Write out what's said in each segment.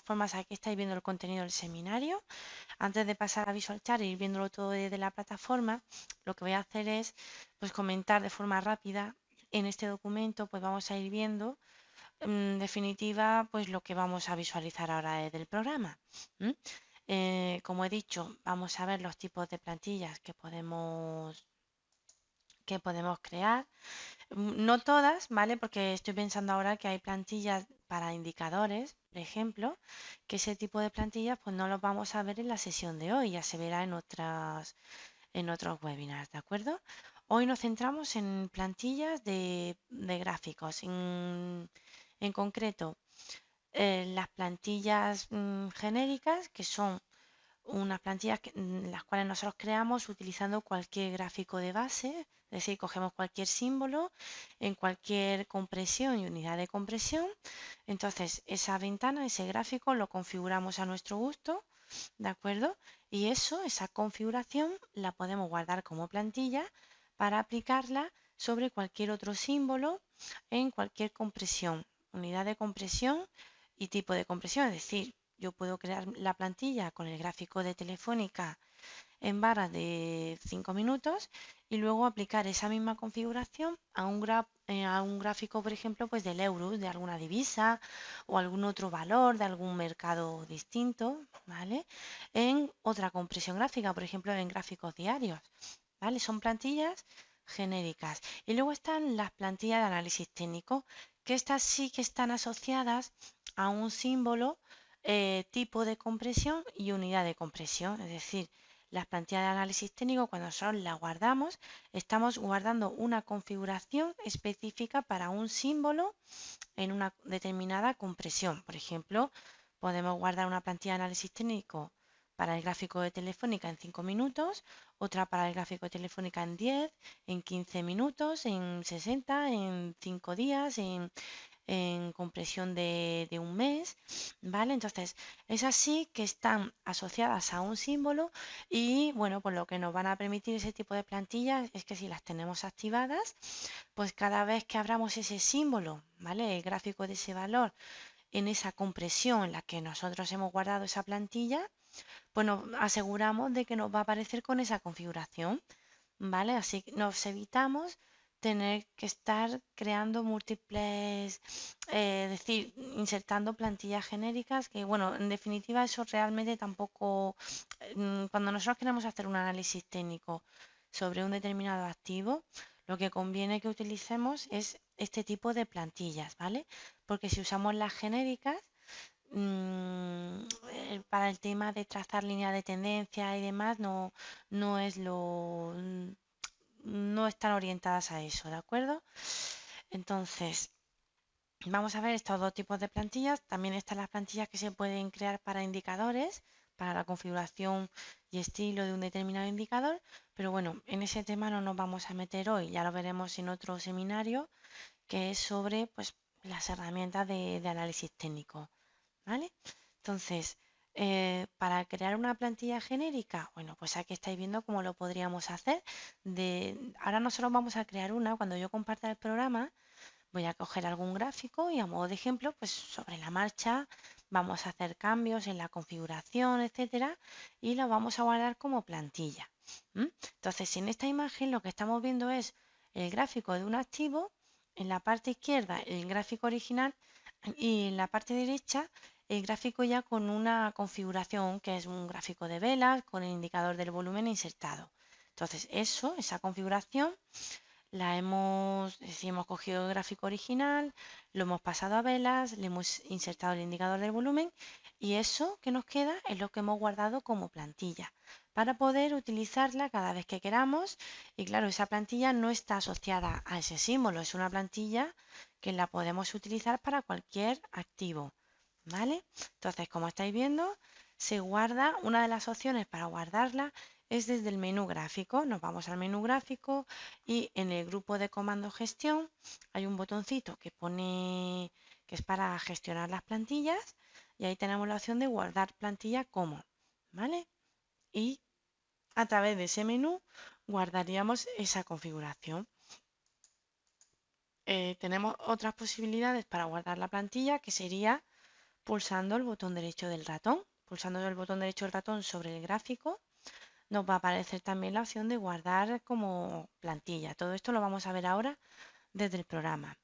formas, aquí estáis viendo el contenido del seminario. Antes de pasar a Visual Chat e ir viéndolo todo desde la plataforma, lo que voy a hacer es pues comentar de forma rápida en este documento, pues vamos a ir viendo en definitiva pues lo que vamos a visualizar ahora desde el programa. ¿M? Como he dicho, vamos a ver los tipos de plantillas que podemos crear. No todas, ¿vale? Porque estoy pensando ahora que hay plantillas para indicadores, por ejemplo, que ese tipo de plantillas pues no los vamos a ver en la sesión de hoy, ya se verá en otros webinars, ¿de acuerdo? Hoy nos centramos en plantillas de gráficos, en concreto las plantillas genéricas, que son unas plantillas las cuales nosotros creamos utilizando cualquier gráfico de base, es decir, cogemos cualquier símbolo en cualquier compresión y unidad de compresión. Entonces, esa ventana, ese gráfico, lo configuramos a nuestro gusto, ¿de acuerdo? Y esa configuración, la podemos guardar como plantilla para aplicarla sobre cualquier otro símbolo en cualquier compresión, unidad de compresión y tipo de compresión, es decir, yo puedo crear la plantilla con el gráfico de Telefónica en barras de 5 minutos y luego aplicar esa misma configuración a un gráfico, por ejemplo, pues del euro, de alguna divisa o algún otro valor de algún mercado distinto, ¿vale? En otra compresión gráfica, por ejemplo, en gráficos diarios, ¿vale? Son plantillas genéricas. Y luego están las plantillas de análisis técnico, que estas sí que están asociadas a un símbolo, tipo de compresión y unidad de compresión. Es decir, las plantillas de análisis técnico, cuando nosotros las guardamos, estamos guardando una configuración específica para un símbolo en una determinada compresión. Por ejemplo, podemos guardar una plantilla de análisis técnico para el gráfico de Telefónica en 5 minutos, otra para el gráfico de Telefónica en 10, en 15 minutos, en 60, en 5 días, en compresión de un mes, ¿vale? Entonces, es así que están asociadas a un símbolo y, bueno, pues lo que nos van a permitir ese tipo de plantillas es que si las tenemos activadas, pues cada vez que abramos ese símbolo, ¿vale? El gráfico de ese valor en esa compresión en la que nosotros hemos guardado esa plantilla, pues nos aseguramos de que nos va a aparecer con esa configuración, ¿vale? Así que nos evitamos tener que estar creando múltiples, es decir, insertando plantillas genéricas que, bueno, en definitiva eso realmente tampoco, cuando nosotros queremos hacer un análisis técnico sobre un determinado activo, lo que conviene que utilicemos es este tipo de plantillas, ¿vale? Porque si usamos las genéricas, para el tema de trazar línea de tendencia y demás, no es no están orientadas a eso, ¿de acuerdo? Entonces, vamos a ver estos dos tipos de plantillas. También están las plantillas que se pueden crear para indicadores, para la configuración y estilo de un determinado indicador, pero bueno, en ese tema no nos vamos a meter hoy, ya lo veremos en otro seminario que es sobre pues, las herramientas de análisis técnico, ¿vale? Entonces, para crear una plantilla genérica, bueno, pues aquí estáis viendo cómo lo podríamos hacer. Ahora nosotros vamos a crear una, cuando yo comparta el programa, voy a coger algún gráfico y a modo de ejemplo, pues sobre la marcha vamos a hacer cambios en la configuración, etcétera, y lo vamos a guardar como plantilla. Entonces, en esta imagen lo que estamos viendo es el gráfico de un activo, en la parte izquierda el gráfico original y en la parte derecha el gráfico ya con una configuración que es un gráfico de velas con el indicador del volumen insertado. Entonces, esa configuración hemos cogido el gráfico original, lo hemos pasado a velas, le hemos insertado el indicador del volumen y eso que nos queda es lo que hemos guardado como plantilla para poder utilizarla cada vez que queramos. Y claro, esa plantilla no está asociada a ese símbolo, es una plantilla que la podemos utilizar para cualquier activo, ¿vale? Entonces, como estáis viendo, se guarda, una de las opciones para guardarla es desde el menú gráfico. Nos vamos al menú gráfico y en el grupo de comando gestión hay un botoncito que pone que es para gestionar las plantillas y ahí tenemos la opción de guardar plantilla como, ¿vale? Y a través de ese menú guardaríamos esa configuración. Tenemos otras posibilidades para guardar la plantilla que sería pulsando el botón derecho del ratón. Pulsando el botón derecho del ratón sobre el gráfico, nos va a aparecer también la opción de guardar como plantilla. Todo esto lo vamos a ver ahora desde el programa.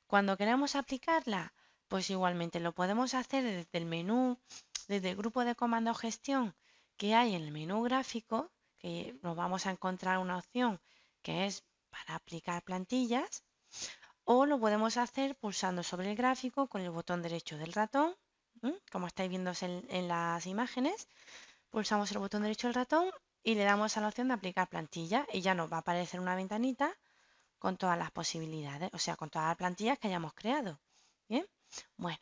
Cuando queremos aplicarla, pues igualmente lo podemos hacer desde el menú, desde el grupo de comando gestión que hay en el menú gráfico, que nos vamos a encontrar una opción que es para aplicar plantillas, o lo podemos hacer pulsando sobre el gráfico con el botón derecho del ratón, como estáis viendo en las imágenes. Pulsamos el botón derecho del ratón y le damos a la opción de aplicar plantilla y ya nos va a aparecer una ventanita con todas las posibilidades, o sea, con todas las plantillas que hayamos creado. Bien, bueno,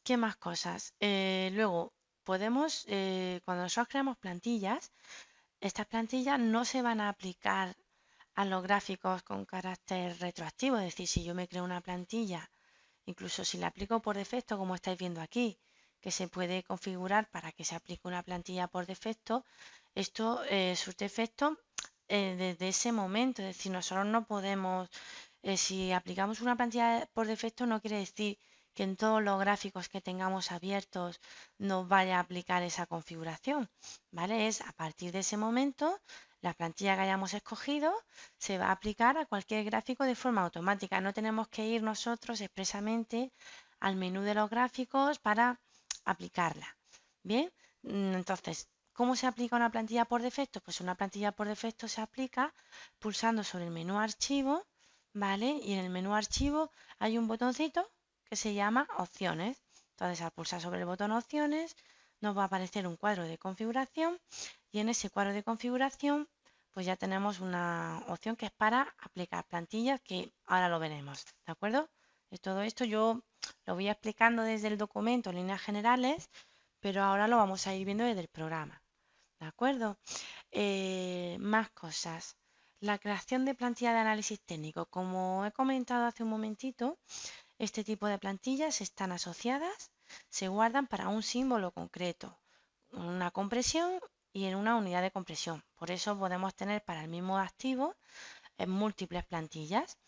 ¿qué más cosas? Luego, podemos, cuando nosotros creamos plantillas, estas plantillas no se van a aplicar a los gráficos con carácter retroactivo, es decir, si yo me creo una plantilla, incluso si la aplico por defecto, como estáis viendo aquí, que se puede configurar para que se aplique una plantilla por defecto, esto surte efecto desde ese momento, es decir, nosotros no podemos, si aplicamos una plantilla por defecto, no quiere decir que en todos los gráficos que tengamos abiertos nos vaya a aplicar esa configuración, ¿vale? Es a partir de ese momento, la plantilla que hayamos escogido se va a aplicar a cualquier gráfico de forma automática. No tenemos que ir nosotros expresamente al menú de los gráficos para aplicarla. Bien, entonces, ¿cómo se aplica una plantilla por defecto? Pues una plantilla por defecto se aplica pulsando sobre el menú archivo, ¿vale? Y en el menú archivo hay un botoncito que se llama opciones. Entonces, al pulsar sobre el botón opciones, nos va a aparecer un cuadro de configuración y en ese cuadro de configuración pues ya tenemos una opción que es para aplicar plantillas, que ahora lo veremos, ¿de acuerdo? De todo esto yo lo voy explicando desde el documento en líneas generales, pero ahora lo vamos a ir viendo desde el programa, ¿de acuerdo? Más cosas. La creación de plantilla de análisis técnico. Como he comentado hace un momentito, este tipo de plantillas están asociadas, se guardan para un símbolo concreto, una compresión y en una unidad de compresión. Por eso podemos tener para el mismo activo en múltiples plantillas.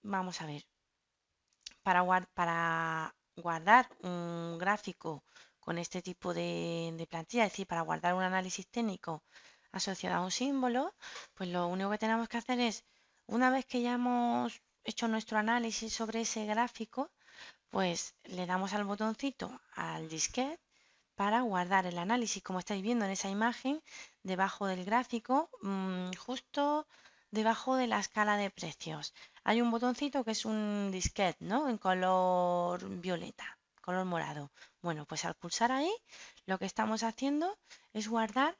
Vamos a ver, para guardar un gráfico con este tipo de plantilla, es decir, para guardar un análisis técnico asociado a un símbolo, pues lo único que tenemos que hacer es, una vez que ya hemos hecho nuestro análisis sobre ese gráfico, pues le damos al botoncito al disquete para guardar el análisis, como estáis viendo en esa imagen, debajo del gráfico, justo debajo de la escala de precios. Hay un botoncito que es un disquete, ¿no? En color violeta, color morado. Bueno, pues al pulsar ahí, lo que estamos haciendo es guardar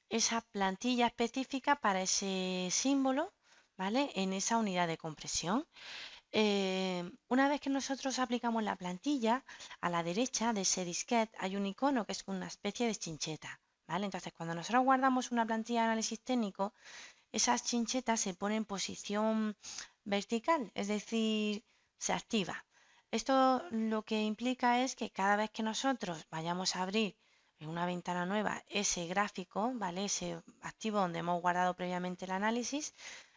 esa plantilla específica para ese símbolo, ¿vale? En esa unidad de compresión. Una vez que nosotros aplicamos la plantilla, a la derecha de ese disquete hay un icono que es una especie de chincheta, ¿vale? Entonces, cuando nosotros guardamos una plantilla de análisis técnico, esas chinchetas se ponen en posición vertical, es decir, se activa. Esto lo que implica es que cada vez que nosotros vayamos a abrir en una ventana nueva ese gráfico, ¿vale? Ese activo donde hemos guardado previamente el análisis,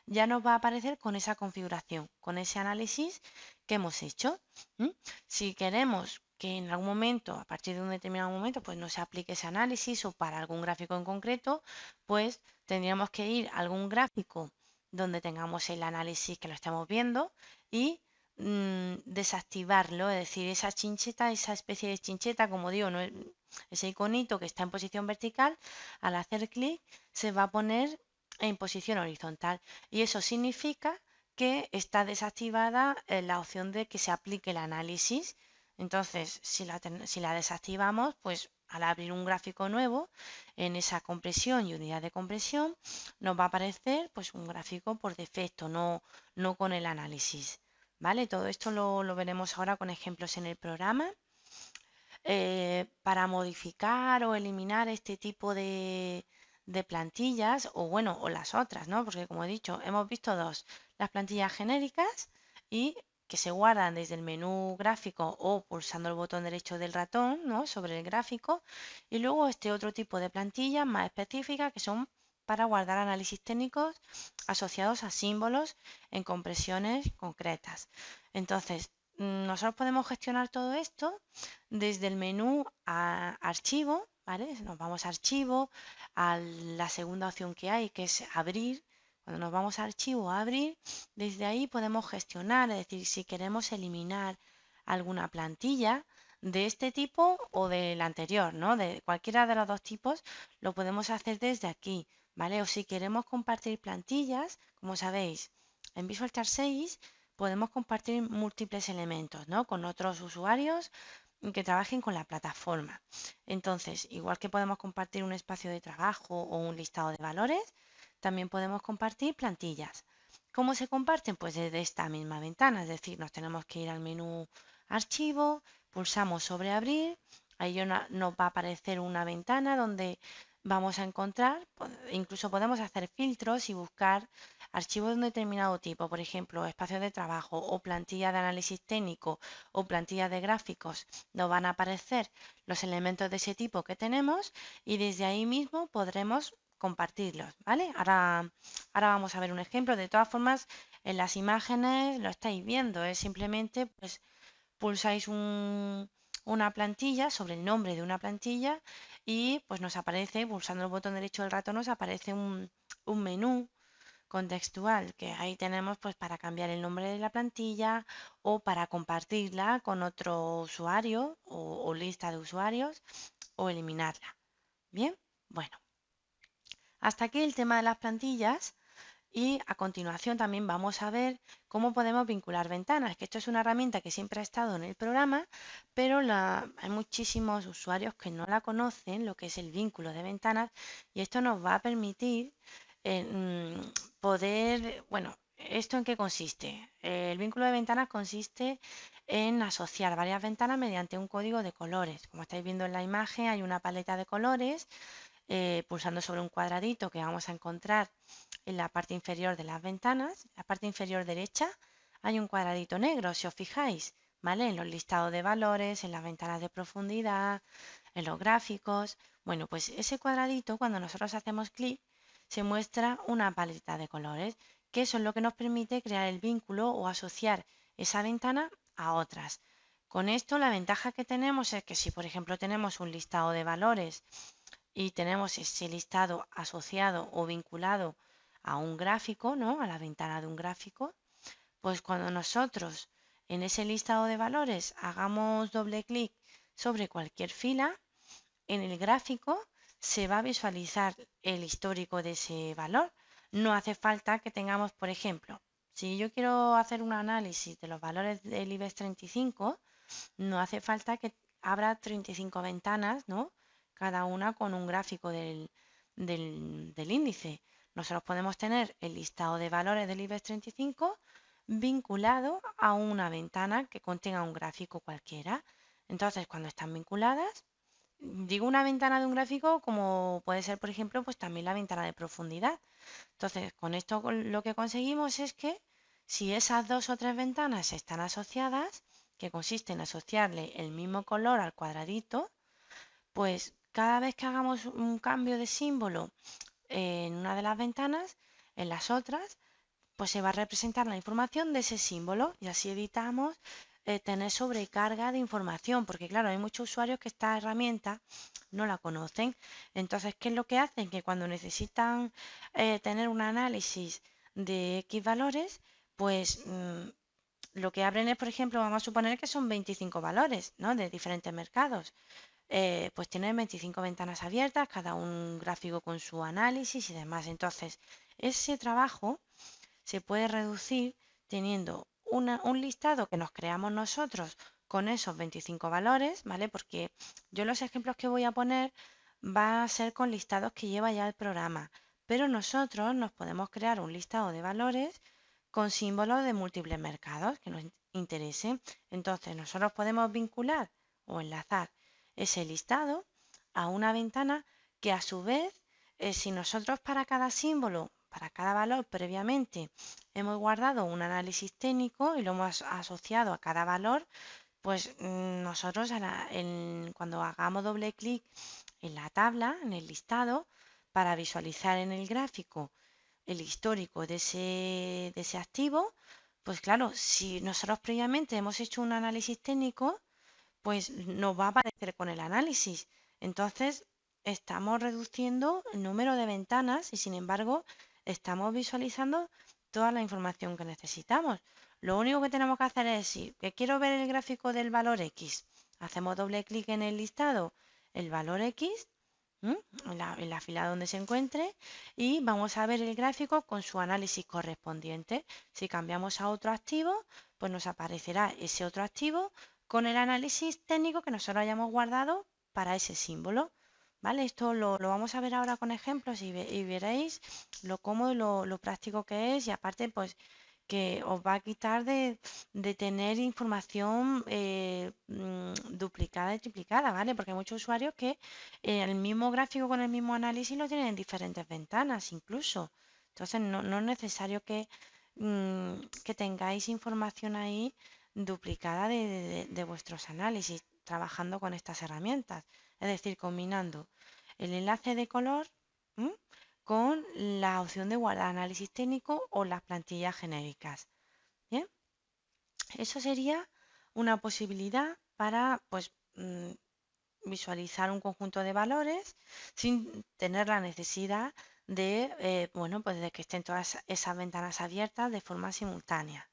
ya nos va a aparecer con esa configuración, con ese análisis que hemos hecho. Si queremos que en algún momento, a partir de un determinado momento, pues no se aplique ese análisis o para algún gráfico en concreto, pues tendríamos que ir a algún gráfico donde tengamos el análisis que lo estamos viendo y desactivarlo, es decir, esa chincheta, esa especie de chincheta, como digo, no es, ese iconito que está en posición vertical, al hacer clic se va a poner en posición horizontal y eso significa que está desactivada la opción de que se aplique el análisis. Entonces, si la desactivamos, pues al abrir un gráfico nuevo, en esa compresión y unidad de compresión, nos va a aparecer pues un gráfico por defecto, no con el análisis. ¿Vale? Todo esto lo veremos ahora con ejemplos en el programa. Para modificar o eliminar este tipo de plantillas, o bueno, o las otras, ¿no? Porque como he dicho, hemos visto dos, las plantillas genéricas y que se guardan desde el menú gráfico o pulsando el botón derecho del ratón, ¿no? Sobre el gráfico, y luego este otro tipo de plantillas más específicas que son para guardar análisis técnicos asociados a símbolos en compresiones concretas. Entonces, nosotros podemos gestionar todo esto desde el menú a archivo, ¿vale? Nos vamos a archivo, a la segunda opción que hay, que es abrir. Cuando nos vamos a archivo a abrir, desde ahí podemos gestionar, es decir, si queremos eliminar alguna plantilla de este tipo o del anterior, ¿no? De cualquiera de los dos tipos lo podemos hacer desde aquí, ¿vale? O si queremos compartir plantillas, como sabéis, en Visual Chart 6 podemos compartir múltiples elementos, ¿no? Con otros usuarios que trabajen con la plataforma. Entonces, igual que podemos compartir un espacio de trabajo o un listado de valores, también podemos compartir plantillas. ¿Cómo se comparten? Pues desde esta misma ventana, es decir, nos tenemos que ir al menú Archivo, pulsamos sobre Abrir, ahí nos va a aparecer una ventana donde vamos a encontrar, incluso podemos hacer filtros y buscar archivos de un determinado tipo, por ejemplo, espacios de trabajo o plantilla de análisis técnico o plantilla de gráficos, nos van a aparecer los elementos de ese tipo que tenemos y desde ahí mismo podremos compartirlos, ¿vale? Ahora vamos a ver un ejemplo. De todas formas, en las imágenes lo estáis viendo, es simplemente pues pulsáis una plantilla sobre el nombre de una plantilla y pues nos aparece, pulsando el botón derecho del ratón, nos aparece un menú contextual, que ahí tenemos pues para cambiar el nombre de la plantilla o para compartirla con otro usuario o lista de usuarios o eliminarla. Bien, bueno, hasta aquí el tema de las plantillas y a continuación también vamos a ver cómo podemos vincular ventanas, que esto es una herramienta que siempre ha estado en el programa, pero hay muchísimos usuarios que no la conocen, lo que es el vínculo de ventanas, y esto nos va a permitir poder, bueno, ¿esto en qué consiste? El vínculo de ventanas consiste en asociar varias ventanas mediante un código de colores. Como estáis viendo en la imagen, hay una paleta de colores, pulsando sobre un cuadradito que vamos a encontrar en la parte inferior de las ventanas, en la parte inferior derecha, hay un cuadradito negro, si os fijáis, ¿vale? En los listados de valores, en las ventanas de profundidad, en los gráficos. Bueno, pues ese cuadradito, cuando nosotros hacemos clic, se muestra una paleta de colores, que eso es lo que nos permite crear el vínculo o asociar esa ventana a otras. Con esto, la ventaja que tenemos es que si, por ejemplo, tenemos un listado de valores y tenemos ese listado asociado o vinculado a un gráfico, ¿no? A la ventana de un gráfico, pues cuando nosotros en ese listado de valores hagamos doble clic sobre cualquier fila, en el gráfico se va a visualizar el histórico de ese valor. No hace falta que tengamos, por ejemplo, si yo quiero hacer un análisis de los valores del IBEX 35, no hace falta que abra 35 ventanas, ¿no? Cada una con un gráfico del índice. Nosotros podemos tener el listado de valores del IBEX 35 vinculado a una ventana que contenga un gráfico cualquiera. Entonces, cuando están vinculadas, digo una ventana de un gráfico como puede ser, por ejemplo, pues también la ventana de profundidad. Entonces, con esto lo que conseguimos es que si esas dos o tres ventanas están asociadas, que consiste en asociarle el mismo color al cuadradito, pues cada vez que hagamos un cambio de símbolo en una de las ventanas, en las otras, pues se va a representar la información de ese símbolo y así evitamos tener sobrecarga de información, porque claro, hay muchos usuarios que esta herramienta no la conocen. Entonces, ¿qué es lo que hacen? Que cuando necesitan tener un análisis de X valores, pues lo que abren es, por ejemplo, vamos a suponer que son 25 valores, ¿no? De diferentes mercados. Pues tienen 25 ventanas abiertas, cada un gráfico con su análisis y demás. Entonces, ese trabajo se puede reducir teniendo un listado que nos creamos nosotros con esos 25 valores, ¿vale? Porque yo los ejemplos que voy a poner va a ser con listados que lleva ya el programa, pero nosotros nos podemos crear un listado de valores con símbolos de múltiples mercados que nos interesen. Entonces, nosotros podemos vincular o enlazar ese listado a una ventana que a su vez, si nosotros para cada símbolo, para cada valor previamente hemos guardado un análisis técnico y lo hemos asociado a cada valor, pues nosotros cuando hagamos doble clic en la tabla, en el listado, para visualizar en el gráfico el histórico de ese activo, Pues claro, si nosotros previamente hemos hecho un análisis técnico, pues nos va a aparecer con el análisis. Entonces, estamos reduciendo el número de ventanas y sin embargo, estamos visualizando toda la información que necesitamos. Lo único que tenemos que hacer es, si que quiero ver el gráfico del valor X, hacemos doble clic en el listado, el valor X, en la fila donde se encuentre, y vamos a ver el gráfico con su análisis correspondiente. Si cambiamos a otro activo, pues nos aparecerá ese otro activo con el análisis técnico que nosotros hayamos guardado para ese símbolo. ¿Vale? Esto lo vamos a ver ahora con ejemplos y veréis lo cómodo y lo práctico que es, y aparte pues que os va a quitar de tener información duplicada y triplicada, ¿vale? Porque hay muchos usuarios que el mismo gráfico con el mismo análisis lo tienen en diferentes ventanas incluso. Entonces no es necesario que tengáis información ahí duplicada de vuestros análisis trabajando con estas herramientas. Es decir, combinando el enlace de color, ¿m?, con la opción de guardar análisis técnico o las plantillas genéricas. Bien, eso sería una posibilidad para pues visualizar un conjunto de valores sin tener la necesidad de bueno, pues de que estén todas esas ventanas abiertas de forma simultánea.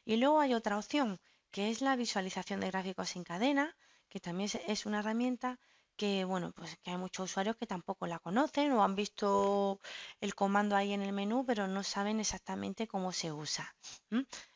Y luego hay otra opción, que es la visualización de gráficos en cadena, que también es una herramienta que, bueno, pues que hay muchos usuarios que tampoco la conocen o han visto el comando ahí en el menú, pero no saben exactamente cómo se usa.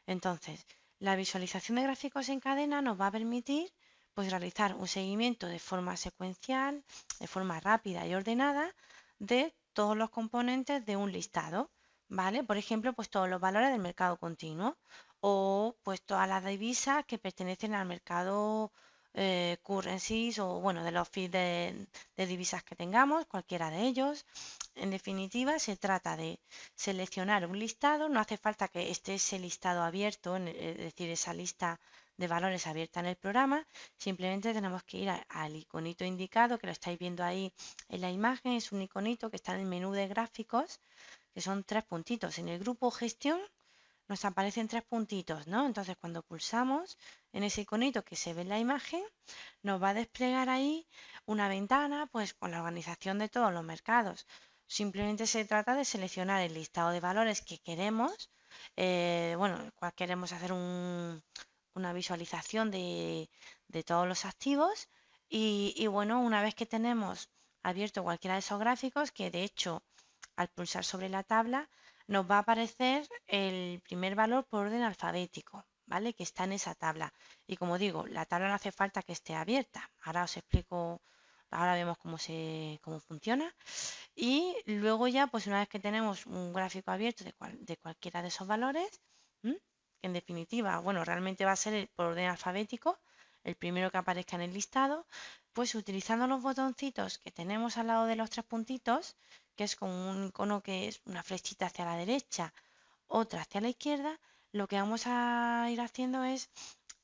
Entonces, la visualización de gráficos en cadena nos va a permitir pues realizar un seguimiento de forma secuencial, de forma rápida y ordenada de todos los componentes de un listado, ¿vale? Por ejemplo, pues todos los valores del mercado continuo o pues todas las divisas que pertenecen al mercado currencies o bueno, de los feeds de divisas que tengamos, cualquiera de ellos. En definitiva, se trata de seleccionar un listado, no hace falta que esté ese listado abierto, es decir, esa lista de valores abierta en el programa, simplemente tenemos que ir al iconito indicado, que lo estáis viendo ahí en la imagen, es un iconito que está en el menú de gráficos, que son tres puntitos. En el grupo gestión nos aparecen tres puntitos, ¿no? Entonces, cuando pulsamos en ese iconito que se ve en la imagen, nos va a desplegar ahí una ventana, pues con la organización de todos los mercados. Simplemente se trata de seleccionar el listado de valores que queremos, bueno, cual queremos hacer una visualización de todos los activos y bueno, una vez que tenemos abierto cualquiera de esos gráficos, que de hecho al pulsar sobre la tabla nos va a aparecer el primer valor por orden alfabético, ¿vale? Que está en esa tabla. Y como digo, la tabla no hace falta que esté abierta. Ahora os explico, ahora vemos cómo funciona. Y luego ya, pues una vez que tenemos un gráfico abierto de cualquiera de esos valores, ¿m?, que en definitiva, bueno, realmente va a ser por orden alfabético, el primero que aparezca en el listado, pues utilizando los botoncitos que tenemos al lado de los tres puntitos, que es como un icono que es una flechita hacia la derecha, otra hacia la izquierda, lo que vamos a ir haciendo es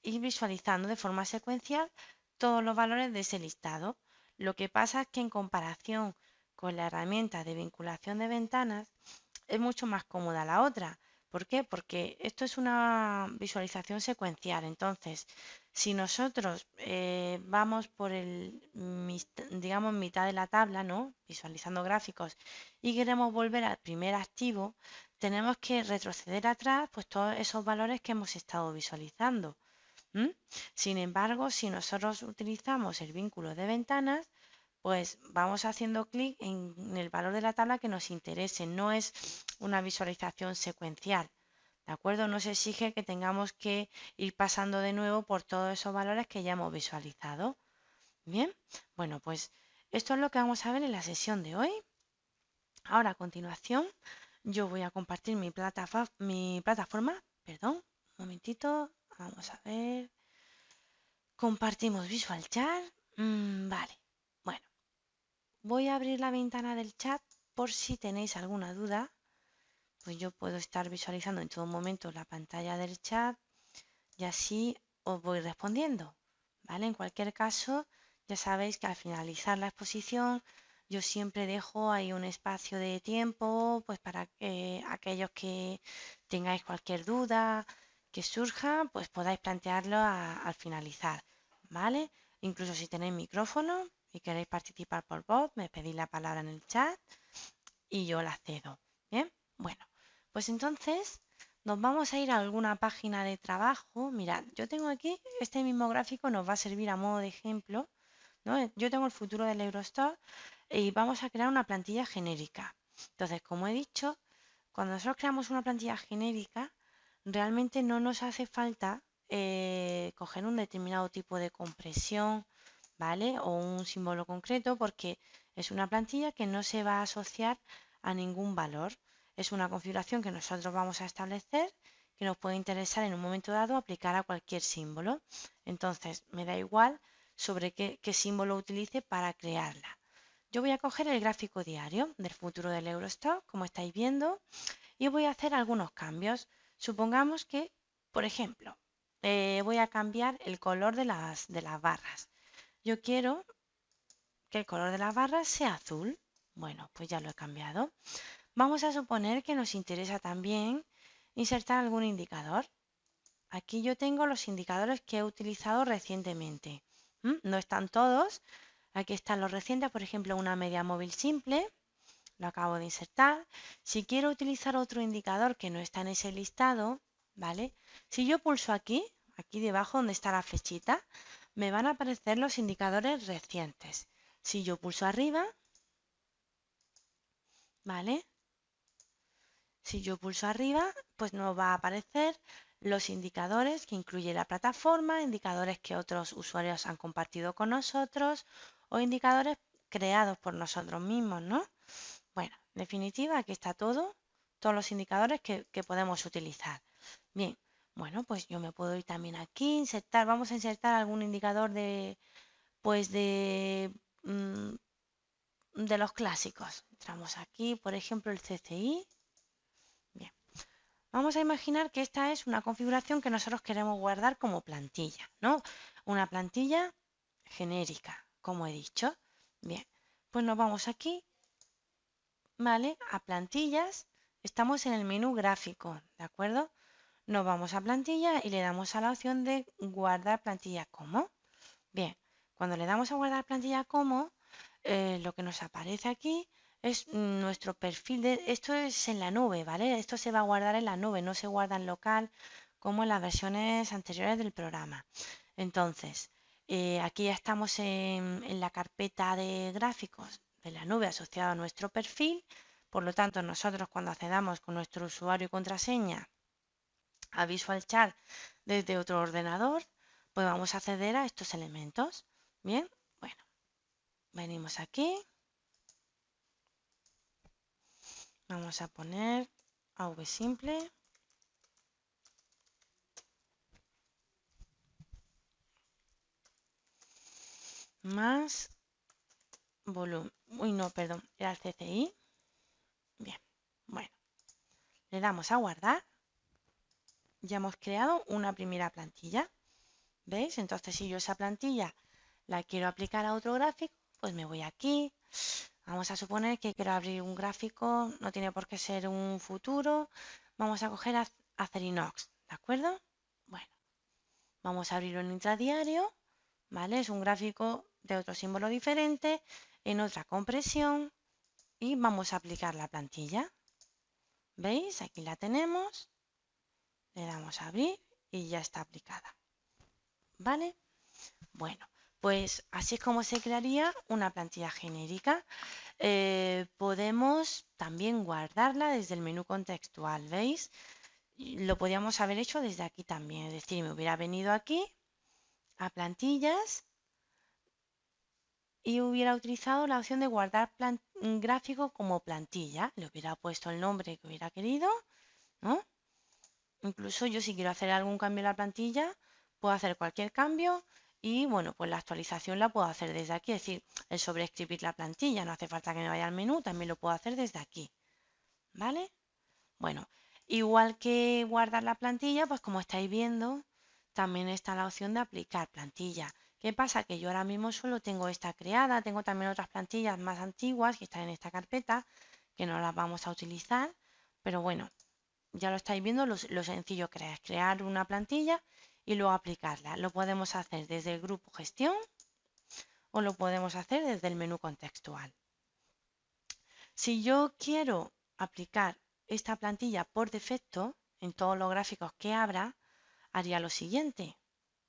ir visualizando de forma secuencial todos los valores de ese listado. Lo que pasa es que en comparación con la herramienta de vinculación de ventanas es mucho más cómoda la otra. ¿Por qué? Porque esto es una visualización secuencial. Entonces, si nosotros vamos por digamos, mitad de la tabla, ¿no?, visualizando gráficos, y queremos volver al primer activo, tenemos que retroceder atrás pues todos esos valores que hemos estado visualizando. Sin embargo, si nosotros utilizamos el vínculo de ventanas, pues vamos haciendo clic en el valor de la tabla que nos interese. No es una visualización secuencial, ¿de acuerdo? No se exige que tengamos que ir pasando de nuevo por todos esos valores que ya hemos visualizado. Bien, bueno, pues esto es lo que vamos a ver en la sesión de hoy. Ahora, a continuación, yo voy a compartir mi plataforma, perdón, un momentito, vamos a ver. Compartimos Visual Chat. Vale. Bueno, voy a abrir la ventana del chat por si tenéis alguna duda. Pues yo puedo estar visualizando en todo momento la pantalla del chat y así os voy respondiendo. ¿Vale? En cualquier caso, ya sabéis que al finalizar la exposición yo siempre dejo ahí un espacio de tiempo pues para que aquellos que tengáis cualquier duda, que surja, pues podáis plantearlo al finalizar, ¿vale? Incluso si tenéis micrófono y queréis participar por voz, me pedís la palabra en el chat y yo la cedo. Bien, bueno, pues entonces nos vamos a ir a alguna página de trabajo. Mirad, yo tengo aquí, este mismo gráfico nos va a servir a modo de ejemplo, ¿no? Yo tengo el futuro del Eurostar y vamos a crear una plantilla genérica. Entonces, como he dicho, cuando nosotros creamos una plantilla genérica, realmente no nos hace falta coger un determinado tipo de compresión, ¿vale? O un símbolo concreto, porque es una plantilla que no se va a asociar a ningún valor. Es una configuración que nosotros vamos a establecer que nos puede interesar en un momento dado aplicar a cualquier símbolo. Entonces, me da igual sobre qué símbolo utilice para crearla. Yo voy a coger el gráfico diario del futuro del Eurostock, como estáis viendo, y voy a hacer algunos cambios. Supongamos que, por ejemplo, voy a cambiar el color de las barras. Yo quiero que el color de las barras sea azul. Bueno, pues ya lo he cambiado. Vamos a suponer que nos interesa también insertar algún indicador. Aquí yo tengo los indicadores que he utilizado recientemente. No están todos. Aquí están los recientes, por ejemplo, una media móvil simple. Lo acabo de insertar. Si quiero utilizar otro indicador que no está en ese listado, ¿vale? Si yo pulso aquí, aquí debajo donde está la flechita, me van a aparecer los indicadores recientes. Si yo pulso arriba, ¿vale? Si yo pulso arriba, pues nos va a aparecer los indicadores que incluye la plataforma, indicadores que otros usuarios han compartido con nosotros o indicadores creados por nosotros mismos, ¿no? Bueno, en definitiva, aquí está todo, todos los indicadores que podemos utilizar. Bien, bueno, pues yo me puedo ir también aquí, insertar, vamos a insertar algún indicador pues de los clásicos. Entramos aquí, por ejemplo, el CCI. Bien, vamos a imaginar que esta es una configuración que nosotros queremos guardar como plantilla, ¿no? Una plantilla genérica, como he dicho. Bien, pues nos vamos aquí, ¿vale? A plantillas, estamos en el menú gráfico, ¿de acuerdo? Nos vamos a plantilla y le damos a la opción de guardar plantilla como. Bien, cuando le damos a guardar plantilla como, lo que nos aparece aquí es nuestro perfil esto es en la nube, ¿vale? Esto se va a guardar en la nube, no se guarda en local como en las versiones anteriores del programa. Entonces, aquí ya estamos en la carpeta de gráficos de la nube asociado a nuestro perfil. Por lo tanto, nosotros cuando accedamos con nuestro usuario y contraseña a Visual Chart desde otro ordenador, pues vamos a acceder a estos elementos. Bien, bueno, venimos aquí. Vamos a poner AV simple. Más volumen. Uy, no, perdón, era el CCI. Bien, bueno, le damos a guardar. Ya hemos creado una primera plantilla. ¿Veis? Entonces, si yo esa plantilla la quiero aplicar a otro gráfico, pues me voy aquí. Vamos a suponer que quiero abrir un gráfico, no tiene por qué ser un futuro. Vamos a coger Acerinox, ¿de acuerdo? Bueno, vamos a abrirlo en intradiario, ¿vale? Es un gráfico de otro símbolo diferente, en otra compresión, y vamos a aplicar la plantilla. ¿Veis? Aquí la tenemos, le damos a abrir y ya está aplicada. ¿Vale? Bueno, pues así es como se crearía una plantilla genérica. Podemos también guardarla desde el menú contextual, ¿veis? Lo podíamos haber hecho desde aquí también, es decir, me hubiera venido aquí a plantillas y hubiera utilizado la opción de guardar un gráfico como plantilla, le hubiera puesto el nombre que hubiera querido, ¿no? Incluso yo si quiero hacer algún cambio en la plantilla, puedo hacer cualquier cambio y bueno, pues la actualización la puedo hacer desde aquí, es decir, el sobreescribir la plantilla, no hace falta que me vaya al menú, también lo puedo hacer desde aquí, ¿vale? Bueno, igual que guardar la plantilla, pues como estáis viendo, también está la opción de aplicar plantilla. ¿Qué pasa? Que yo ahora mismo solo tengo esta creada, tengo también otras plantillas más antiguas que están en esta carpeta, que no las vamos a utilizar, pero bueno, ya lo estáis viendo lo sencillo que es crear una plantilla y luego aplicarla. Lo podemos hacer desde el grupo gestión o lo podemos hacer desde el menú contextual. Si yo quiero aplicar esta plantilla por defecto en todos los gráficos que abra, haría lo siguiente.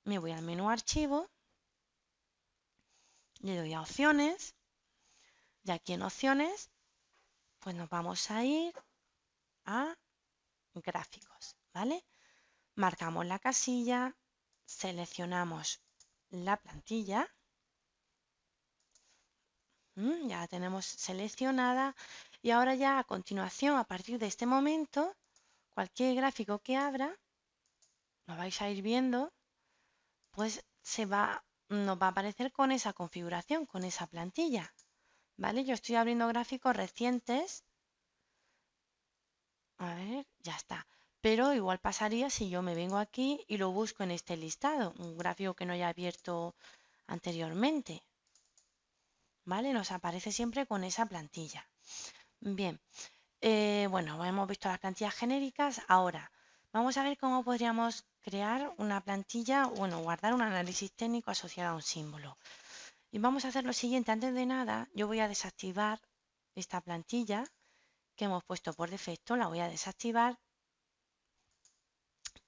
Me voy al menú archivo, le doy a opciones y aquí en opciones pues nos vamos a ir a gráficos, ¿vale? Marcamos la casilla, seleccionamos la plantilla, ya la tenemos seleccionada y ahora ya a continuación, a partir de este momento, cualquier gráfico que abra, lo vais a ir viendo, pues nos va a aparecer con esa configuración, con esa plantilla, ¿vale? Yo estoy abriendo gráficos recientes, a ver, ya está. Pero igual pasaría si yo me vengo aquí y lo busco en este listado, un gráfico que no haya abierto anteriormente, ¿vale? Nos aparece siempre con esa plantilla. Bien, bueno, hemos visto las plantillas genéricas. Ahora, vamos a ver cómo podríamos crear una plantilla, bueno, guardar un análisis técnico asociado a un símbolo. Y vamos a hacer lo siguiente. Antes de nada, yo voy a desactivar esta plantilla que hemos puesto por defecto. La voy a desactivar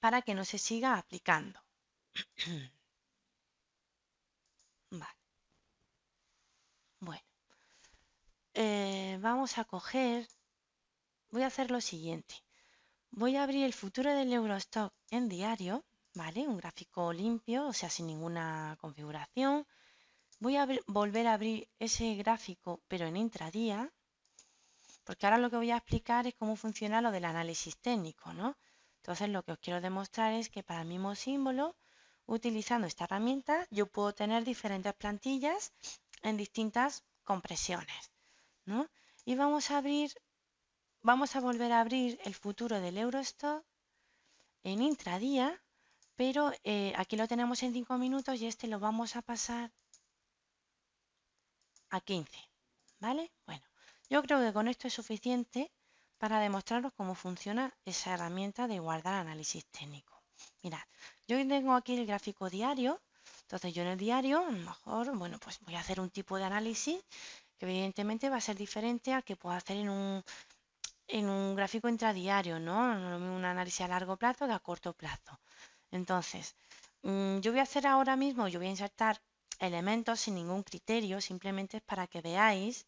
para que no se siga aplicando. Vale. Bueno, vamos a coger, voy a hacer lo siguiente. Voy a abrir el futuro del Eurostock en diario, ¿vale? Un gráfico limpio, o sea, sin ninguna configuración. Voy a volver a abrir ese gráfico, pero en intradía, porque ahora lo que voy a explicar es cómo funciona lo del análisis técnico, ¿no? Entonces, lo que os quiero demostrar es que para el mismo símbolo, utilizando esta herramienta, yo puedo tener diferentes plantillas en distintas compresiones, ¿no? Y vamos a volver a abrir el futuro del Eurostock en intradía, pero aquí lo tenemos en 5 minutos y este lo vamos a pasar a 15, ¿vale? Bueno, yo creo que con esto es suficiente para demostraros cómo funciona esa herramienta de guardar análisis técnico. Mirad, yo tengo aquí el gráfico diario, entonces yo en el diario, a lo mejor, bueno, pues voy a hacer un tipo de análisis que evidentemente va a ser diferente al que puedo hacer en un gráfico intradiario, ¿no? No es lo mismo un análisis a largo plazo que a corto plazo. Entonces, yo voy a hacer ahora mismo, yo voy a insertar elementos sin ningún criterio, simplemente es para que veáis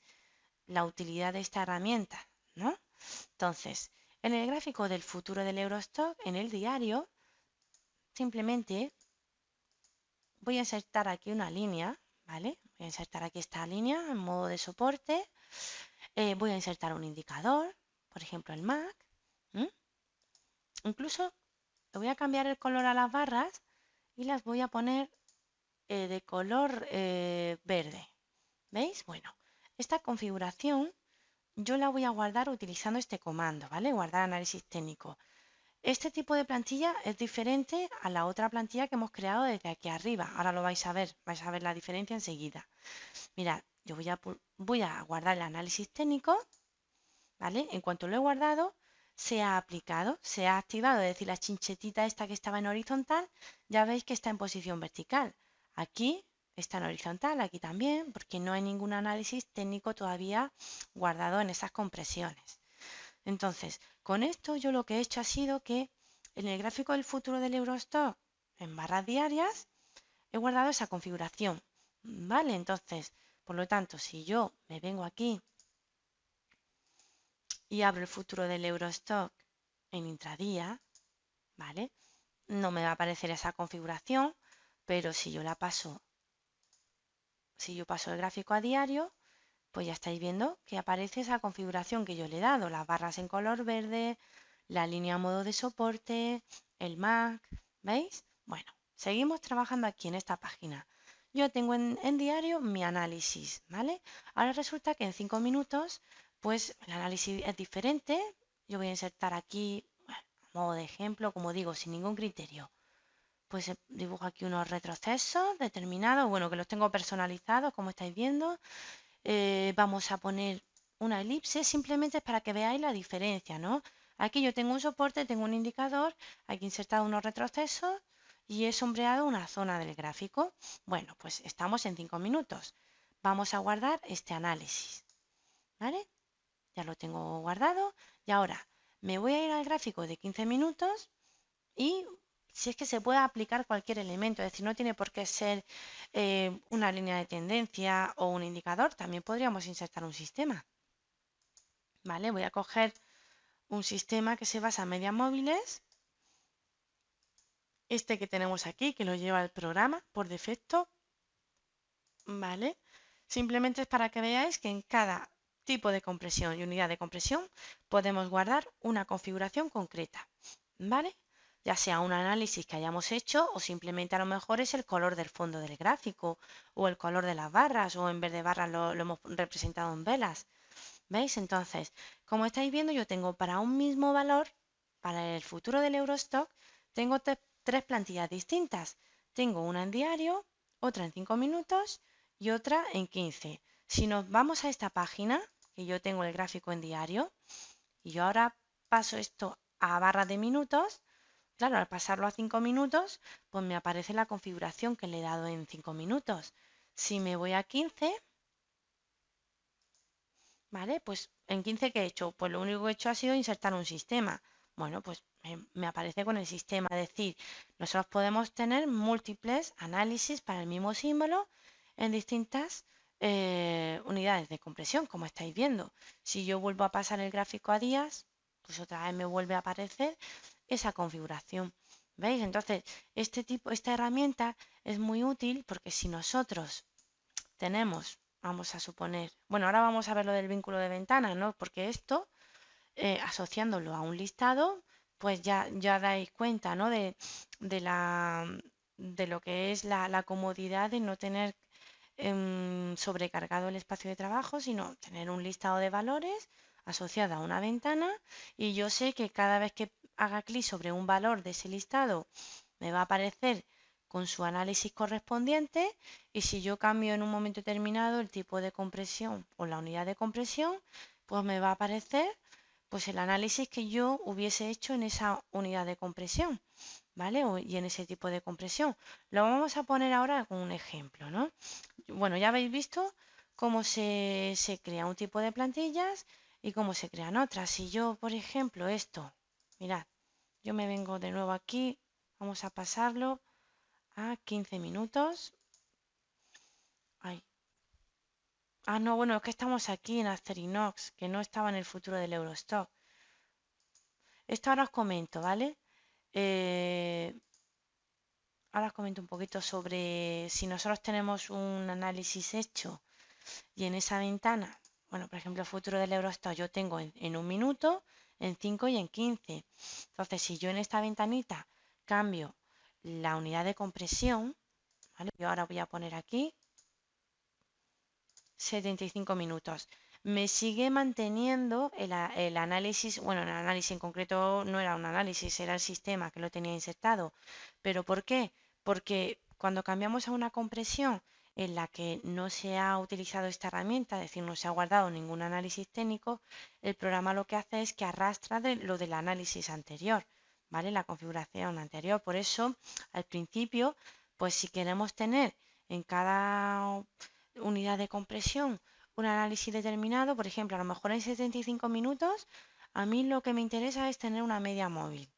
la utilidad de esta herramienta, ¿no? Entonces, en el gráfico del futuro del Eurostock, en el diario, simplemente voy a insertar aquí una línea, ¿vale? Voy a insertar aquí esta línea en modo de soporte. Voy a insertar un indicador, por ejemplo el MAC. Incluso le voy a cambiar el color a las barras y las voy a poner de color verde. ¿Veis? Bueno, esta configuración yo la voy a guardar utilizando este comando, ¿vale? Guardar análisis técnico. Este tipo de plantilla es diferente a la otra plantilla que hemos creado desde aquí arriba. Ahora lo vais a ver la diferencia enseguida. Mirad, yo voy a guardar el análisis técnico, ¿vale? En cuanto lo he guardado, se ha aplicado, se ha activado, es decir, la chinchetita esta que estaba en horizontal, ya veis que está en posición vertical. Aquí está en horizontal, aquí también, porque no hay ningún análisis técnico todavía guardado en esas compresiones. Entonces, con esto yo lo que he hecho ha sido que en el gráfico del futuro del Eurostock, en barras diarias, he guardado esa configuración, ¿vale? Entonces, por lo tanto, si yo me vengo aquí y abro el futuro del Eurostock en intradía, ¿vale? No me va a aparecer esa configuración, pero si yo paso el gráfico a diario, pues ya estáis viendo que aparece esa configuración que yo le he dado, las barras en color verde, la línea a modo de soporte, el MAC, ¿veis? Bueno, seguimos trabajando aquí en esta página. Yo tengo en diario mi análisis, ¿vale? Ahora resulta que en 5 minutos, pues el análisis es diferente. Yo voy a insertar aquí, bueno, a modo de ejemplo, como digo, sin ningún criterio. Pues dibujo aquí unos retrocesos determinados, bueno, que los tengo personalizados, como estáis viendo. Vamos a poner una elipse, simplemente para que veáis la diferencia, ¿no? Aquí yo tengo un soporte, tengo un indicador, aquí he insertado unos retrocesos y he sombreado una zona del gráfico. Bueno, pues estamos en 5 minutos. Vamos a guardar este análisis, ¿vale? Ya lo tengo guardado y ahora me voy a ir al gráfico de 15 minutos y si es que se puede aplicar cualquier elemento, es decir, no tiene por qué ser una línea de tendencia o un indicador, también podríamos insertar un sistema, ¿vale? Voy a coger un sistema que se basa en medias móviles, este que tenemos aquí, que lo lleva el programa por defecto, ¿vale? Simplemente es para que veáis que en cada tipo de compresión y unidad de compresión podemos guardar una configuración concreta, ¿vale? Ya sea un análisis que hayamos hecho o simplemente a lo mejor es el color del fondo del gráfico o el color de las barras o en vez de barras lo hemos representado en velas. ¿Veis? Entonces, como estáis viendo, yo tengo para un mismo valor, para el futuro del Eurostock, tengo tres plantillas distintas. Tengo una en diario, otra en 5 minutos y otra en 15. Si nos vamos a esta página, que yo tengo el gráfico en diario, y yo ahora paso esto a barra de minutos, claro, al pasarlo a 5 minutos, pues me aparece la configuración que le he dado en 5 minutos. Si me voy a 15, ¿vale? Pues en 15, ¿qué he hecho? Pues lo único que he hecho ha sido insertar un sistema. Bueno, pues me aparece con el sistema. Es decir, nosotros podemos tener múltiples análisis para el mismo símbolo en distintas unidades de compresión, como estáis viendo. Si yo vuelvo a pasar el gráfico a días, pues otra vez me vuelve a aparecer esa configuración. ¿Veis? Entonces, esta herramienta es muy útil porque si nosotros tenemos, vamos a suponer, bueno, ahora vamos a ver lo del vínculo de ventana, ¿no? Porque esto, asociándolo a un listado, pues ya dais cuenta, ¿no? De la, de lo que es la comodidad de no tener sobrecargado el espacio de trabajo, sino tener un listado de valores asociado a una ventana y yo sé que cada vez que haga clic sobre un valor de ese listado me va a aparecer con su análisis correspondiente y si yo cambio en un momento determinado el tipo de compresión o la unidad de compresión, pues me va a aparecer pues el análisis que yo hubiese hecho en esa unidad de compresión, ¿vale? Y en ese tipo de compresión. Lo vamos a poner ahora con un ejemplo, ¿no? Bueno, ya habéis visto cómo se crea un tipo de plantillas y cómo se crean otras. Si yo, por ejemplo, esto, mirad, yo me vengo de nuevo aquí, vamos a pasarlo a 15 minutos. Ay. Ah, no, bueno, es que estamos aquí en Asterinox, que no estaba en el futuro del Eurostock. Esto ahora os comento, ¿vale? Eh, ahora os comento un poquito sobre si nosotros tenemos un análisis hecho y en esa ventana, bueno, por ejemplo, el futuro del Eurostock yo tengo en 1 minuto, en 5 y en 15. Entonces, si yo en esta ventanita cambio la unidad de compresión, ¿vale? Yo ahora voy a poner aquí 75 minutos. Me sigue manteniendo el análisis, bueno, el análisis en concreto no era un análisis, era el sistema que lo tenía insertado. ¿Pero por qué? Porque cuando cambiamos a una compresión en la que no se ha utilizado esta herramienta, es decir, no se ha guardado ningún análisis técnico, el programa lo que hace es que arrastra lo del análisis anterior, ¿vale? La configuración anterior. Por eso, al principio, pues si queremos tener en cada unidad de compresión, un análisis determinado, por ejemplo, a lo mejor en 75 minutos, a mí lo que me interesa es tener una media móvil,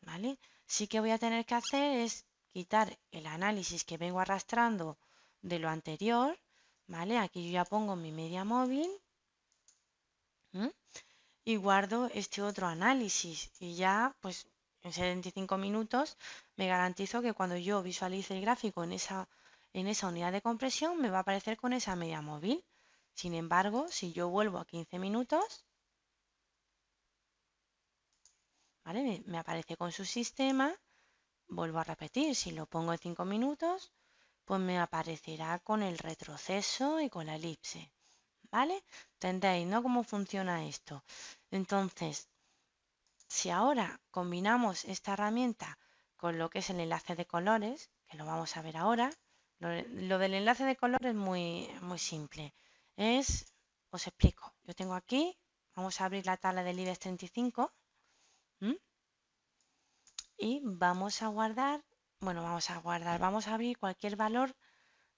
¿vale? Sí que voy a tener que hacer es quitar el análisis que vengo arrastrando de lo anterior, ¿vale? Aquí yo ya pongo mi media móvil, ¿m? Y guardo este otro análisis y ya, pues, en 75 minutos me garantizo que cuando yo visualice el gráfico en esa unidad de compresión me va a aparecer con esa media móvil. Sin embargo, si yo vuelvo a 15 minutos, ¿vale? Me aparece con su sistema, vuelvo a repetir, si lo pongo en 5 minutos, pues me aparecerá con el retroceso y con la elipse, ¿vale? ¿Entendéis, no? Cómo funciona esto. Entonces, si ahora combinamos esta herramienta con lo que es el enlace de colores, que lo vamos a ver ahora, lo del enlace de color es muy simple. Os explico. Yo tengo aquí, vamos a abrir la tabla del IBEX 35, y vamos a guardar, vamos a abrir cualquier valor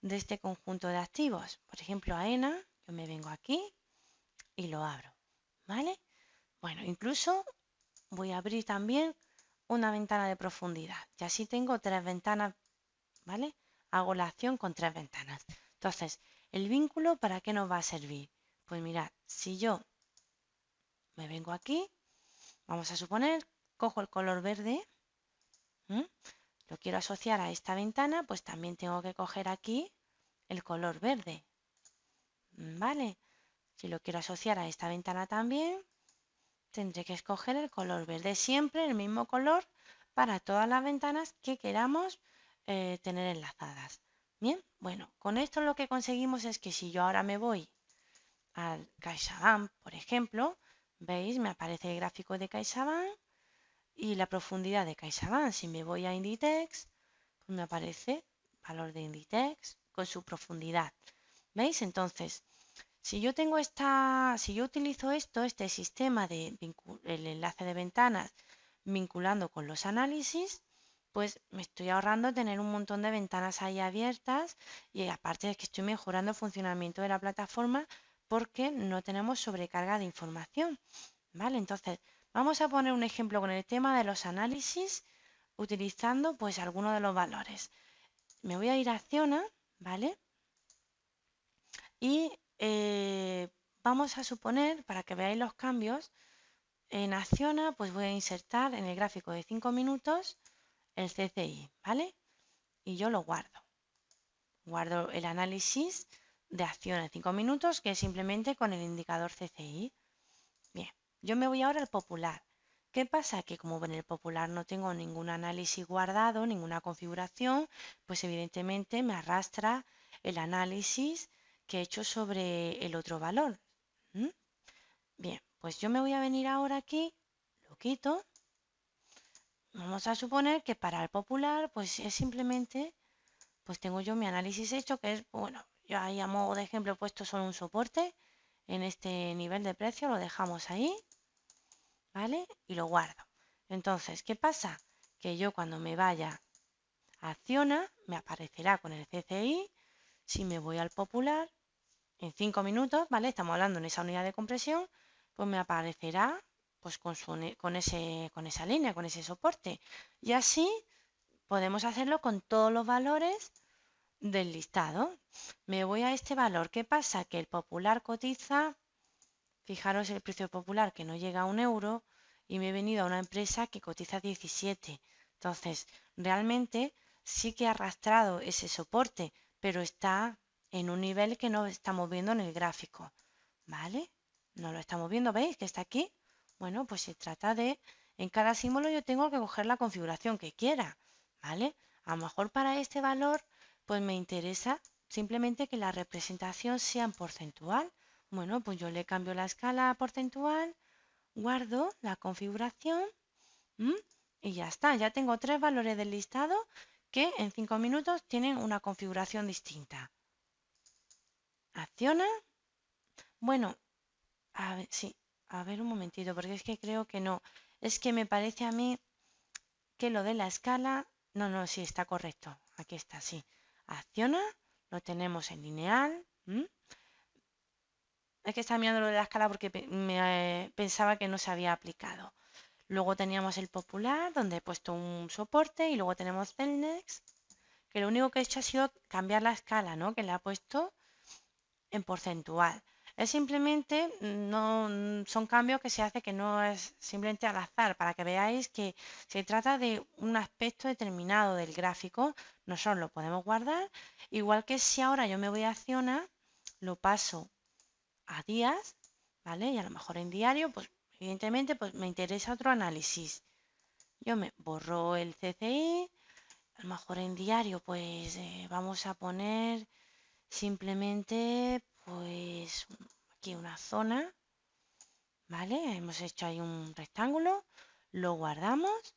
de este conjunto de activos. Por ejemplo, AENA, yo me vengo aquí y lo abro, ¿vale? Bueno, incluso voy a abrir también una ventana de profundidad y así tengo tres ventanas, ¿vale? Hago la acción con tres ventanas. Entonces, ¿el vínculo para qué nos va a servir? Pues mirad, si yo me vengo aquí, vamos a suponer, cojo el color verde, ¿m? Lo quiero asociar a esta ventana, pues también tengo que coger aquí el color verde, ¿vale? Si lo quiero asociar a esta ventana también, tendré que escoger el color verde, siempre el mismo color para todas las ventanas que queramos tener enlazadas. Bien, bueno, con esto lo que conseguimos es que si yo ahora me voy al CaixaBank, por ejemplo, veis, me aparece el gráfico de CaixaBank y la profundidad de CaixaBank. Si me voy a Inditex, pues me aparece valor de Inditex con su profundidad. ¿Veis? Entonces, si yo utilizo este sistema de el enlace de ventanas vinculando con los análisis, pues me estoy ahorrando tener un montón de ventanas ahí abiertas y aparte de que estoy mejorando el funcionamiento de la plataforma porque no tenemos sobrecarga de información, ¿vale? Entonces, vamos a poner un ejemplo con el tema de los análisis utilizando pues alguno de los valores. Me voy a ir a Acciona, ¿vale? Y vamos a suponer, para que veáis los cambios, en Acciona pues voy a insertar en el gráfico de 5 minutos el CCI, ¿vale? Y yo lo guardo. Guardo el análisis de Acciona en 5 minutos, que es simplemente con el indicador CCI. Bien, yo me voy ahora al popular. ¿Qué pasa? Que como en el popular no tengo ningún análisis guardado, ninguna configuración, pues evidentemente me arrastra el análisis que he hecho sobre el otro valor. ¿Mm? Bien, pues yo me voy a venir ahora aquí, lo quito. Vamos a suponer que para el popular, pues es simplemente, pues tengo yo mi análisis hecho, que es, bueno, yo ahí a modo de ejemplo he puesto solo un soporte en este nivel de precio, lo dejamos ahí, ¿vale? Y lo guardo. Entonces, ¿qué pasa? Que yo cuando me vaya a Acciona, me aparecerá con el CCI. Si me voy al popular, en 5 minutos, ¿vale? Estamos hablando en esa unidad de compresión, pues me aparecerá pues con esa línea, con ese soporte. Y así podemos hacerlo con todos los valores del listado. Me voy a este valor. ¿Qué pasa? Que el popular cotiza, fijaros el precio popular que no llega a 1 euro y me he venido a una empresa que cotiza 17. Entonces, realmente sí que ha arrastrado ese soporte, pero está en un nivel que no estamos viendo en el gráfico, ¿vale? No lo estamos viendo, ¿veis que está aquí? Bueno, pues se trata de, en cada símbolo yo tengo que coger la configuración que quiera, ¿vale? A lo mejor para este valor, pues me interesa simplemente que la representación sea en porcentual. Bueno, pues yo le cambio la escala a porcentual, guardo la configuración, ¿m? Y ya está. Ya tengo tres valores del listado que en 5 minutos tienen una configuración distinta. Acciona. Bueno, a ver, sí, a ver un momentito, porque es que creo que no. Es que me parece a mí que lo de la escala, no, no, sí, está correcto. Aquí está, sí. Acciona, lo tenemos en lineal. ¿M? Es que estaba mirando lo de la escala porque pensaba que no se había aplicado. Luego teníamos el popular, donde he puesto un soporte, y luego tenemos Celnex, que lo único que he hecho ha sido cambiar la escala, ¿no? Que le ha puesto en porcentual. Es simplemente, no son cambios que se hace que no es simplemente al azar, para que veáis que se trata de un aspecto determinado del gráfico, nosotros lo podemos guardar, igual que si ahora yo me voy a Acciona, lo paso a días, ¿vale? Y a lo mejor en diario, pues evidentemente pues me interesa otro análisis. Yo me borro el CCI, a lo mejor en diario pues vamos a poner simplemente pues aquí una zona, ¿vale? Hemos hecho ahí un rectángulo, lo guardamos,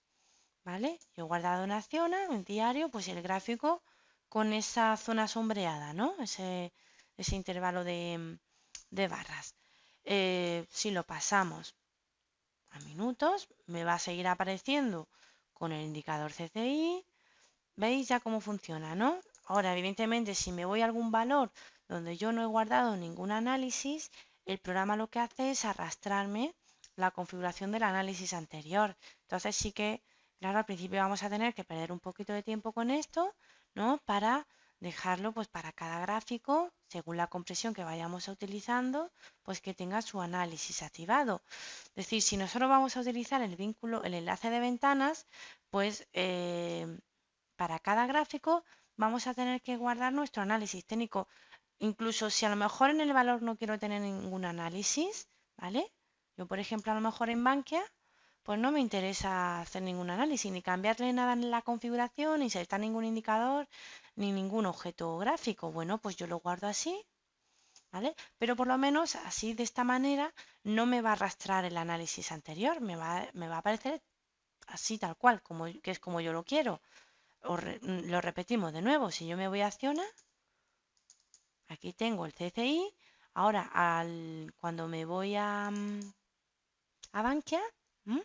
¿vale? Yo he guardado una zona, en diario, pues el gráfico con esa zona sombreada, ¿no? Ese intervalo de barras. Si lo pasamos a minutos, me va a seguir apareciendo con el indicador CCI. ¿Veis ya cómo funciona, no? Ahora, evidentemente, si me voy a algún valor donde yo no he guardado ningún análisis, el programa lo que hace es arrastrarme la configuración del análisis anterior. Entonces sí que, claro, al principio vamos a tener que perder un poquito de tiempo con esto, ¿no? Para dejarlo, pues para cada gráfico, según la compresión que vayamos utilizando, pues que tenga su análisis activado. Es decir, si nosotros vamos a utilizar el vínculo, el enlace de ventanas, pues para cada gráfico vamos a tener que guardar nuestro análisis técnico. Incluso si a lo mejor en el valor no quiero tener ningún análisis, ¿vale? Yo, por ejemplo, a lo mejor en Bankia, pues no me interesa hacer ningún análisis, ni cambiarle nada en la configuración, ni insertar ningún indicador, ni ningún objeto gráfico. Bueno, pues yo lo guardo así, ¿vale? Pero por lo menos así, de esta manera, no me va a arrastrar el análisis anterior, me va a aparecer así tal cual, que es como yo lo quiero. Lo repetimos de nuevo, si yo me voy a Acciona, aquí tengo el CCI, ahora cuando me voy a Bankia, ¿m?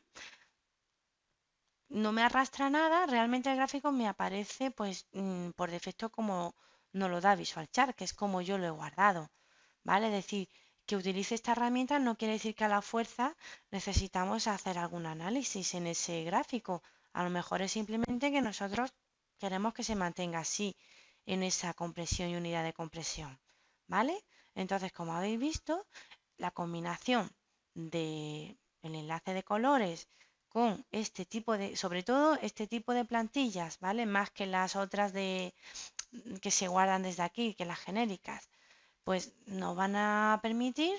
No me arrastra nada, realmente el gráfico me aparece pues por defecto como nos lo da Visual Chart, que es como yo lo he guardado, ¿vale? Es decir, que utilice esta herramienta no quiere decir que a la fuerza necesitamos hacer algún análisis en ese gráfico. A lo mejor es simplemente que nosotros queremos que se mantenga así en esa compresión y unidad de compresión, ¿vale? Entonces, como habéis visto, la combinación de el enlace de colores con este tipo de, sobre todo este tipo de plantillas, ¿vale? Más que las otras que se guardan desde aquí, que las genéricas, pues nos van a permitir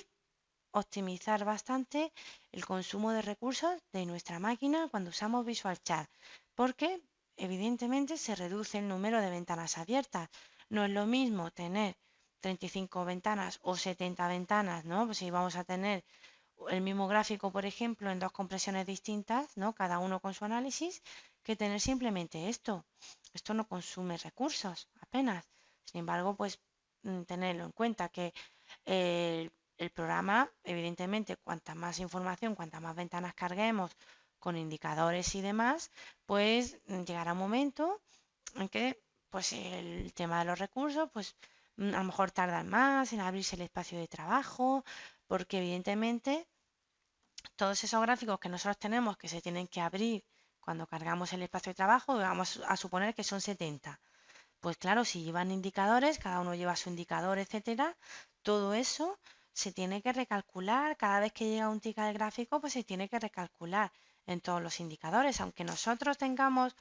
optimizar bastante el consumo de recursos de nuestra máquina cuando usamos Visual Chart, porque evidentemente se reduce el número de ventanas abiertas. No es lo mismo tener 35 ventanas o 70 ventanas, ¿no? Pues si vamos a tener el mismo gráfico, por ejemplo, en dos compresiones distintas, ¿no? Cada uno con su análisis, que tener simplemente esto. Esto no consume recursos apenas. Sin embargo, pues tenerlo en cuenta que el programa, evidentemente, cuanta más información, cuantas más ventanas carguemos con indicadores y demás, pues llegará un momento en que pues el tema de los recursos, pues a lo mejor tardan más en abrirse el espacio de trabajo, porque evidentemente todos esos gráficos que nosotros tenemos que se tienen que abrir cuando cargamos el espacio de trabajo, vamos a suponer que son 70. Pues claro, si llevan indicadores, cada uno lleva su indicador, etcétera, todo eso se tiene que recalcular. Cada vez que llega un tic al gráfico, pues se tiene que recalcular en todos los indicadores. Aunque nosotros tengamos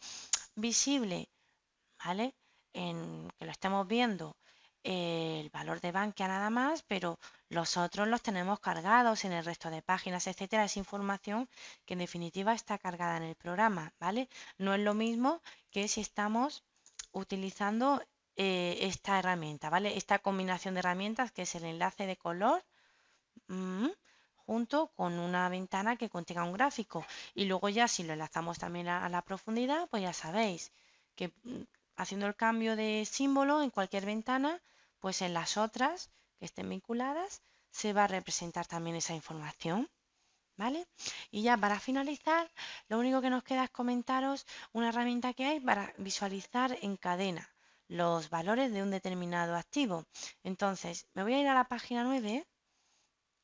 visible, ¿vale? En que lo estemos viendo el valor de Bankia nada más, pero los otros los tenemos cargados en el resto de páginas, etcétera. Es información que en definitiva está cargada en el programa, ¿vale? No es lo mismo que si estamos utilizando esta herramienta, ¿vale? Esta combinación de herramientas que es el enlace de color junto con una ventana que contenga un gráfico. Y luego ya si lo enlazamos también a la profundidad, pues ya sabéis que haciendo el cambio de símbolo en cualquier ventana, pues en las otras que estén vinculadas se va a representar también esa información. ¿Vale? Y ya para finalizar, lo único que nos queda es comentaros una herramienta que hay para visualizar en cadena los valores de un determinado activo. Entonces, me voy a ir a la página 9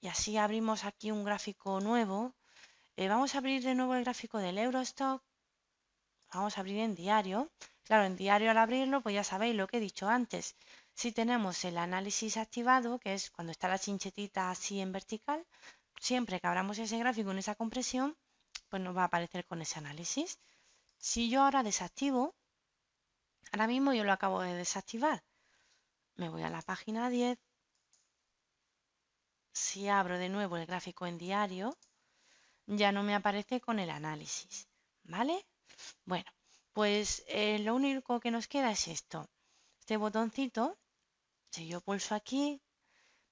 y así abrimos aquí un gráfico nuevo. Vamos a abrir de nuevo el gráfico del Eurostock. Vamos a abrir en diario. Claro, en diario al abrirlo, pues ya sabéis lo que he dicho antes. Si tenemos el análisis activado, que es cuando está la chinchetita así en vertical, siempre que abramos ese gráfico en esa compresión, pues nos va a aparecer con ese análisis. Si yo ahora desactivo, ahora mismo yo lo acabo de desactivar, me voy a la página 10, si abro de nuevo el gráfico en diario, ya no me aparece con el análisis, ¿vale? Bueno, pues lo único que nos queda es esto. Este botoncito, si yo pulso aquí,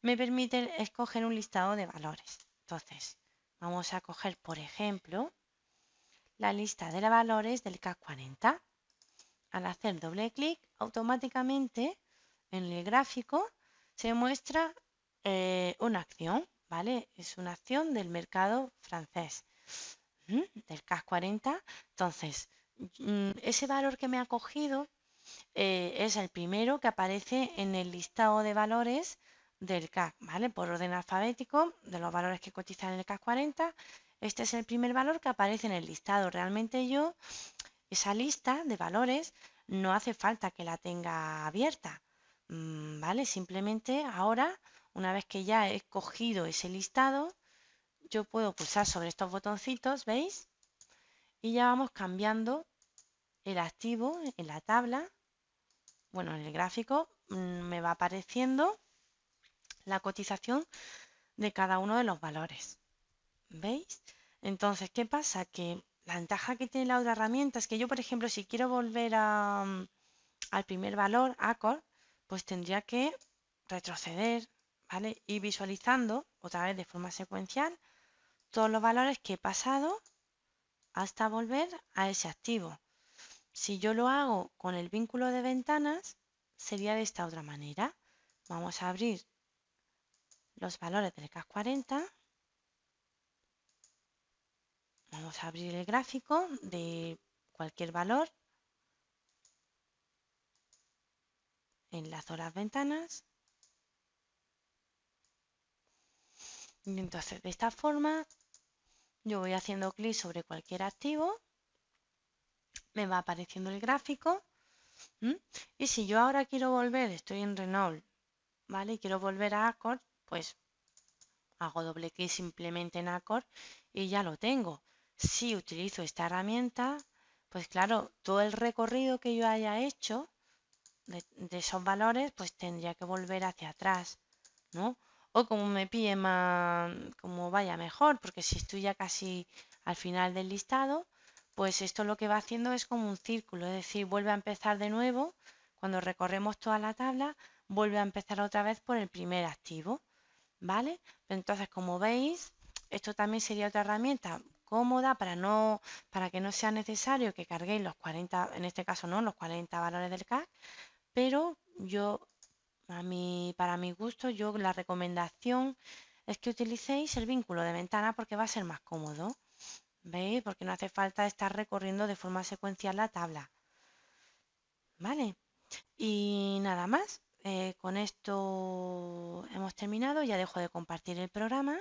me permite escoger un listado de valores. Entonces, vamos a coger, por ejemplo, la lista de valores del CAC 40. Al hacer doble clic, automáticamente en el gráfico se muestra una acción, ¿vale? Es una acción del mercado francés, del CAC 40. Entonces, Ese valor que me ha cogido es el primero que aparece en el listado de valores del CAC, ¿vale? Por orden alfabético de los valores que cotizan en el CAC 40. Este es el primer valor que aparece en el listado. Realmente yo, esa lista de valores, no hace falta que la tenga abierta, ¿vale? Simplemente ahora, una vez que ya he cogido ese listado, yo puedo pulsar sobre estos botoncitos, ¿veis? Y ya vamos cambiando el activo en la tabla. Bueno, en el gráfico me va apareciendo la cotización de cada uno de los valores. ¿Veis? Entonces, ¿qué pasa? Que la ventaja que tiene la otra herramienta es que yo, por ejemplo, si quiero volver al primer valor, ACOR, pues tendría que retroceder, ¿vale? Y visualizando otra vez de forma secuencial todos los valores que he pasado hasta volver a ese activo. Si yo lo hago con el vínculo de ventanas, sería de esta otra manera. Vamos a abrir los valores del CAC 40. Vamos a abrir el gráfico de cualquier valor. Enlazo las ventanas. Y entonces de esta forma yo voy haciendo clic sobre cualquier activo. Me va apareciendo el gráfico. Y si yo ahora quiero volver, estoy en Renault, ¿vale? Y quiero volver a Accor, pues hago doble clic simplemente en Accor y ya lo tengo. Si utilizo esta herramienta, pues claro, todo el recorrido que yo haya hecho de esos valores, pues tendría que volver hacia atrás, ¿no? O como me pille más, como vaya mejor, porque si estoy ya casi al final del listado, pues esto lo que va haciendo es como un círculo, es decir, vuelve a empezar de nuevo, cuando recorremos toda la tabla, vuelve a empezar otra vez por el primer activo, ¿vale? Entonces, como veis, esto también sería otra herramienta cómoda para que no sea necesario que carguéis los 40, en este caso no, los 40 valores del CAC, pero yo, para mi gusto, yo la recomendación es que utilicéis el vínculo de ventana porque va a ser más cómodo, ¿veis? Porque no hace falta estar recorriendo de forma secuencial la tabla, ¿vale? Y nada más, con esto hemos terminado, ya dejo de compartir el programa.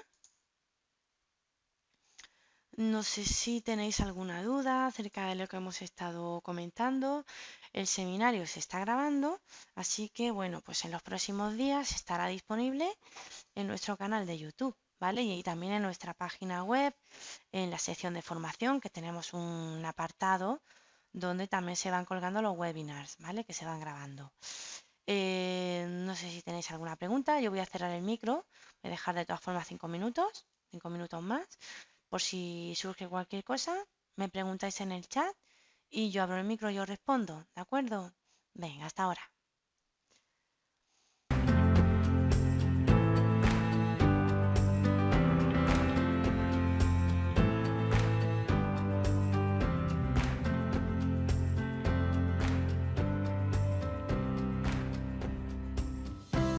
No sé si tenéis alguna duda acerca de lo que hemos estado comentando. El seminario se está grabando, así que bueno, pues en los próximos días estará disponible en nuestro canal de YouTube, ¿vale? Y también en nuestra página web, en la sección de formación, que tenemos un apartado donde también se van colgando los webinars, ¿vale? Que se van grabando. No sé si tenéis alguna pregunta. Yo voy a cerrar el micro. Voy a dejar de todas formas 5 minutos más. Por si surge cualquier cosa, me preguntáis en el chat y yo abro el micro y os respondo. ¿De acuerdo? Venga, hasta ahora.